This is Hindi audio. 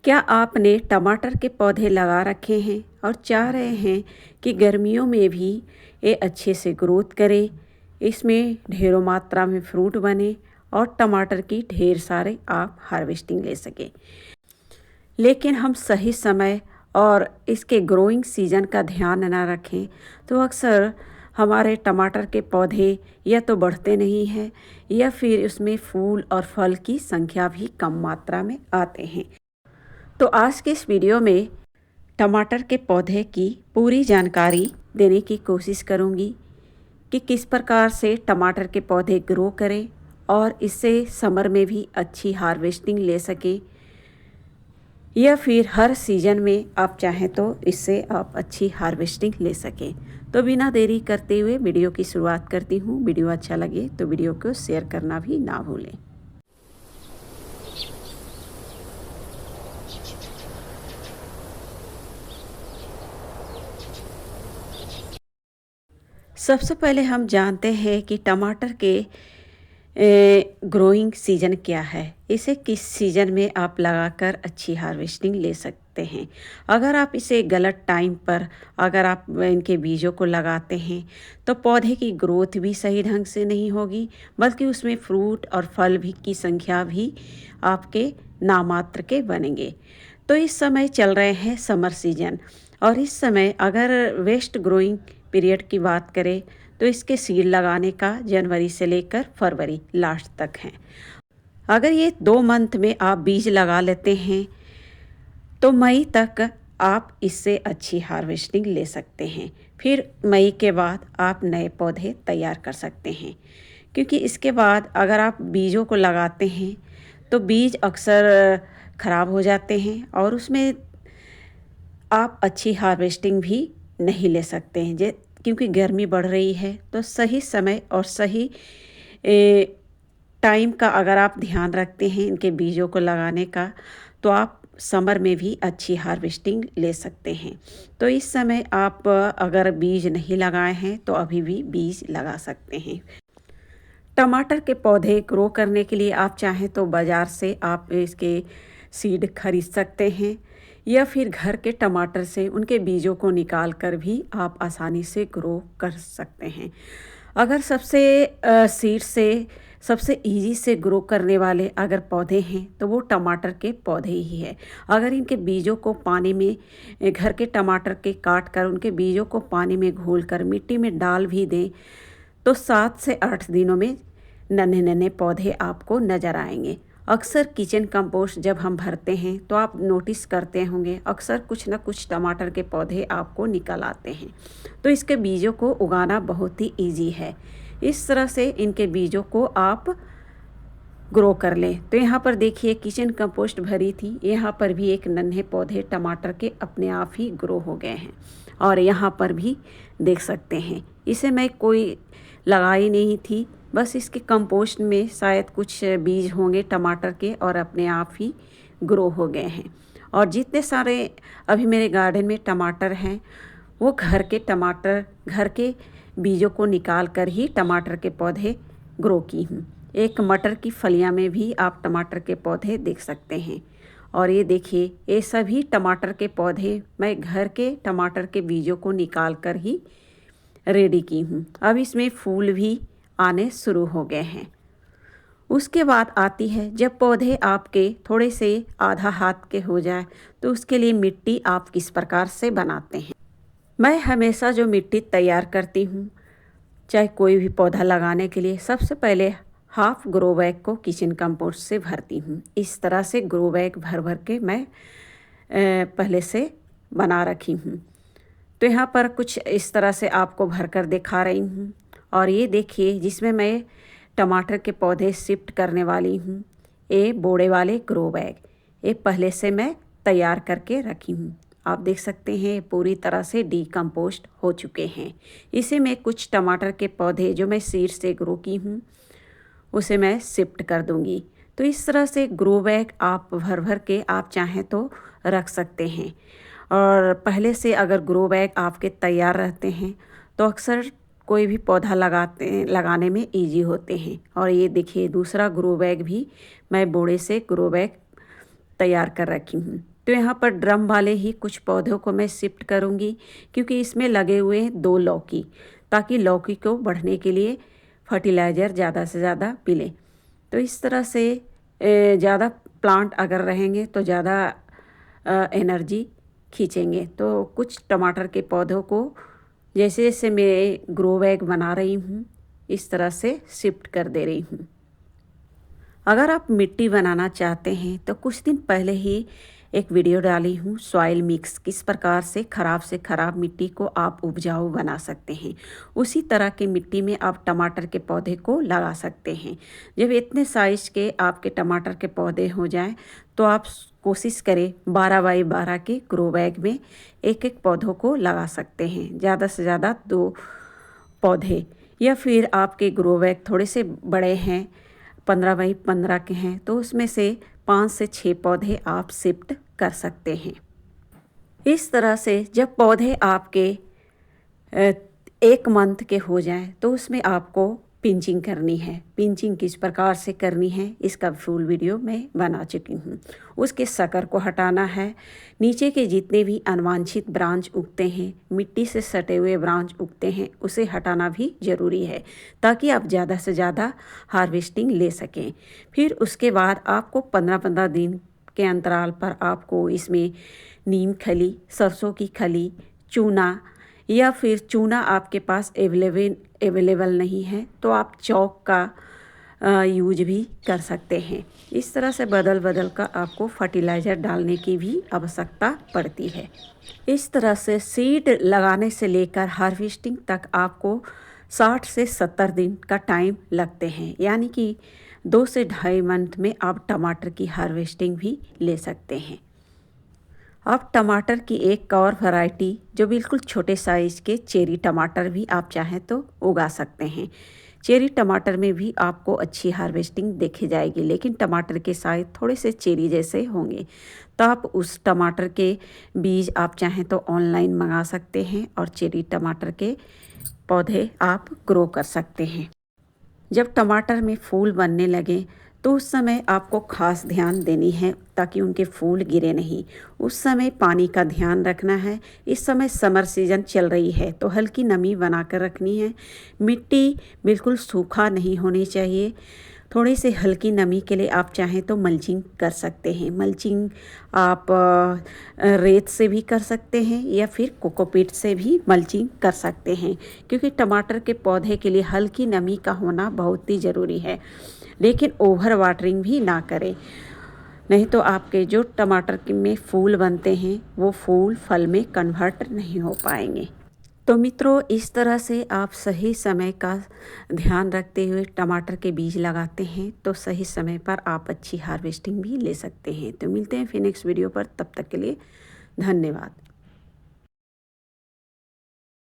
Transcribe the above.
क्या आपने टमाटर के पौधे लगा रखे हैं और चाह रहे हैं कि गर्मियों में भी ये अच्छे से ग्रोथ करे, इसमें ढेरों मात्रा में फ्रूट बने और टमाटर की ढेर सारे आप हार्वेस्टिंग ले सकें। लेकिन हम सही समय और इसके ग्रोइंग सीजन का ध्यान न रखें तो अक्सर हमारे टमाटर के पौधे या तो बढ़ते नहीं हैं या फिर उसमें फूल और फल की संख्या भी कम मात्रा में आते हैं। तो आज के इस वीडियो में टमाटर के पौधे की पूरी जानकारी देने की कोशिश करूंगी कि किस प्रकार से टमाटर के पौधे ग्रो करें और इससे समर में भी अच्छी हार्वेस्टिंग ले सकें या फिर हर सीज़न में आप चाहें तो इससे आप अच्छी हार्वेस्टिंग ले सकें। तो बिना देरी करते हुए वीडियो की शुरुआत करती हूँ। वीडियो अच्छा लगे तो वीडियो को शेयर करना भी ना भूलें। सबसे पहले हम जानते हैं कि टमाटर के ग्रोइंग सीजन क्या है, इसे किस सीजन में आप लगाकर अच्छी हार्वेस्टिंग ले सकते हैं। अगर आप इसे गलत टाइम पर अगर आप इनके बीजों को लगाते हैं तो पौधे की ग्रोथ भी सही ढंग से नहीं होगी, बल्कि उसमें फ्रूट और फल भी की संख्या भी आपके नामात्र के बनेंगे। तो इस समय चल रहे हैं समर सीजन और इस समय अगर वेस्ट ग्रोइंग पीरियड की बात करें तो इसके सीड लगाने का जनवरी से लेकर फरवरी लास्ट तक है। अगर ये 2 मंथ में आप बीज लगा लेते हैं तो मई तक आप इससे अच्छी हार्वेस्टिंग ले सकते हैं। फिर मई के बाद आप नए पौधे तैयार कर सकते हैं, क्योंकि इसके बाद अगर आप बीजों को लगाते हैं तो बीज अक्सर ख़राब हो जाते हैं और उसमें आप अच्छी हार्वेस्टिंग भी नहीं ले सकते हैं। क्योंकि गर्मी बढ़ रही है तो सही समय और सही टाइम का अगर आप ध्यान रखते हैं इनके बीजों को लगाने का तो आप समर में भी अच्छी हार्वेस्टिंग ले सकते हैं। तो इस समय आप अगर बीज नहीं लगाए हैं तो अभी भी बीज लगा सकते हैं। टमाटर के पौधे ग्रो करने के लिए आप चाहें तो बाज़ार से आप इसके सीड खरीद सकते हैं या फिर घर के टमाटर से उनके बीजों को निकाल कर भी आप आसानी से ग्रो कर सकते हैं। अगर सीड से सबसे इजी से ग्रो करने वाले अगर पौधे हैं तो वो टमाटर के पौधे ही है। अगर इनके बीजों को पानी में घर के टमाटर के काट कर उनके बीजों को पानी में घोल कर मिट्टी में डाल भी दें तो 7 से 8 दिनों में नन्हे नन्हे पौधे आपको नज़र आएंगे। अक्सर किचन कंपोस्ट जब हम भरते हैं तो आप नोटिस करते होंगे अक्सर कुछ न कुछ टमाटर के पौधे आपको निकल आते हैं। तो इसके बीजों को उगाना बहुत ही इजी है। इस तरह से इनके बीजों को आप ग्रो कर लें। तो यहाँ पर देखिए किचन कंपोस्ट भरी थी, यहाँ पर भी एक नन्हे पौधे टमाटर के अपने आप ही ग्रो हो गए हैं और यहाँ पर भी देख सकते हैं। इसे मैं कोई लगाई नहीं थी, बस इसके कंपोस्ट में शायद कुछ बीज होंगे टमाटर के और अपने आप ही ग्रो हो गए हैं। और जितने सारे अभी मेरे गार्डन में टमाटर हैं वो घर के टमाटर, घर के बीजों को निकाल कर ही टमाटर के पौधे ग्रो की हूँ। एक मटर की फलियाँ में भी आप टमाटर के पौधे देख सकते हैं। और ये देखिए ये सभी टमाटर के पौधे मैं घर के टमाटर के बीजों को निकाल कर ही रेडी की हूँ। अब इसमें फूल भी आने शुरू हो गए हैं। उसके बाद आती है जब पौधे आपके थोड़े से आधा हाथ के हो जाए तो उसके लिए मिट्टी आप किस प्रकार से बनाते हैं। मैं हमेशा जो मिट्टी तैयार करती हूँ चाहे कोई भी पौधा लगाने के लिए, सबसे पहले हाफ ग्रो बैग को किचन कंपोस्ट से भरती हूँ। इस तरह से ग्रो बैग भर भर के मैं पहले से बना रखी हूँ। तो यहाँ पर कुछ इस तरह से आपको भर कर दिखा रही हूँ। और ये देखिए जिसमें मैं टमाटर के पौधे शिफ्ट करने वाली हूँ, ये बोड़े वाले ग्रो बैग ये पहले से मैं तैयार करके रखी हूँ। आप देख सकते हैं पूरी तरह से डीकम्पोस्ट हो चुके हैं। इसे मैं कुछ टमाटर के पौधे जो मैं सीड से ग्रो की हूँ उसे मैं शिफ्ट कर दूँगी। तो इस तरह से ग्रो बैग आप भर भर के आप चाहें तो रख सकते हैं। और पहले से अगर ग्रो बैग आपके तैयार रहते हैं तो अक्सर कोई भी पौधा लगाने में इजी होते हैं। और ये देखिए दूसरा ग्रो बैग भी मैं बोड़े से ग्रो बैग तैयार कर रखी हूँ। तो यहाँ पर ड्रम वाले ही कुछ पौधों को मैं शिफ्ट करूँगी, क्योंकि इसमें लगे हुए हैं 2 लौकी, ताकि लौकी को बढ़ने के लिए फर्टिलाइज़र ज़्यादा से ज़्यादा मिले। तो इस तरह से ज़्यादा प्लांट अगर रहेंगे तो ज़्यादा एनर्जी खींचेंगे। तो कुछ टमाटर के पौधों को जैसे जैसे मैं ग्रो बैग बना रही हूँ इस तरह से शिफ्ट कर दे रही हूँ। अगर आप मिट्टी बनाना चाहते हैं तो कुछ दिन पहले ही एक वीडियो डाली हूँ सॉइल मिक्स, किस प्रकार से ख़राब मिट्टी को आप उपजाऊ बना सकते हैं। उसी तरह की मिट्टी में आप टमाटर के पौधे को लगा सकते हैं। जब इतने साइज़ के आपके टमाटर के पौधे हो जाएं तो आप कोशिश करें 12 बाई 12 के ग्रो बैग में एक एक पौधों को लगा सकते हैं, ज़्यादा से ज़्यादा 2 पौधे। या फिर आपके ग्रो बैग थोड़े से बड़े हैं, 15 बाई 15 के हैं, तो उसमें से 5 से 6 पौधे आप शिफ्ट कर सकते हैं। इस तरह से जब पौधे आपके 1 मंथ के हो जाएं तो उसमें आपको पिंचिंग करनी है। पिंचिंग किस प्रकार से करनी है इसका फुल वीडियो मैं बना चुकी हूँ। उसके शकर को हटाना है, नीचे के जितने भी अनवांछित ब्रांच उगते हैं, मिट्टी से सटे हुए ब्रांच उगते हैं, उसे हटाना भी ज़रूरी है, ताकि आप ज़्यादा से ज़्यादा हार्वेस्टिंग ले सकें। फिर उसके बाद आपको 15-15 दिन के अंतराल पर आपको इसमें नीम खली, सरसों की खली, चूना, या फिर चूना आपके पास अवेलेबल नहीं है तो आप चौक का यूज भी कर सकते हैं। इस तरह से बदल बदल कर आपको फर्टिलाइज़र डालने की भी आवश्यकता पड़ती है। इस तरह से सीड लगाने से लेकर हार्वेस्टिंग तक आपको 60 से 70 दिन का टाइम लगते हैं, यानी कि 2 से 2.5 मंथ में आप टमाटर की हार्वेस्टिंग भी ले सकते हैं। आप टमाटर की एक और वैरायटी जो बिल्कुल छोटे साइज़ के चेरी टमाटर भी आप चाहें तो उगा सकते हैं। चेरी टमाटर में भी आपको अच्छी हार्वेस्टिंग देखी जाएगी, लेकिन टमाटर के साइज़ थोड़े से चेरी जैसे होंगे। तो आप उस टमाटर के बीज आप चाहें तो ऑनलाइन मंगा सकते हैं और चेरी टमाटर के पौधे आप ग्रो कर सकते हैं। जब टमाटर में फूल बनने लगे तो उस समय आपको खास ध्यान देनी है ताकि उनके फूल गिरे नहीं। उस समय पानी का ध्यान रखना है। इस समय समर सीज़न चल रही है तो हल्की नमी बना कर रखनी है। मिट्टी बिल्कुल सूखा नहीं होनी चाहिए। थोड़ी सी हल्की नमी के लिए आप चाहें तो मल्चिंग कर सकते हैं। मल्चिंग आप रेत से भी कर सकते हैं या फिर कोकोपीट से भी मल्चिंग कर सकते हैं, क्योंकि टमाटर के पौधे के लिए हल्की नमी का होना बहुत ही ज़रूरी है। लेकिन ओवर वाटरिंग भी ना करें, नहीं तो आपके जो टमाटर में फूल बनते हैं वो फूल फल में कन्वर्ट नहीं हो पाएंगे। तो मित्रों, इस तरह से आप सही समय का ध्यान रखते हुए टमाटर के बीज लगाते हैं तो सही समय पर आप अच्छी हार्वेस्टिंग भी ले सकते हैं। तो मिलते हैं फिर नेक्स्ट वीडियो पर, तब तक के लिए धन्यवाद।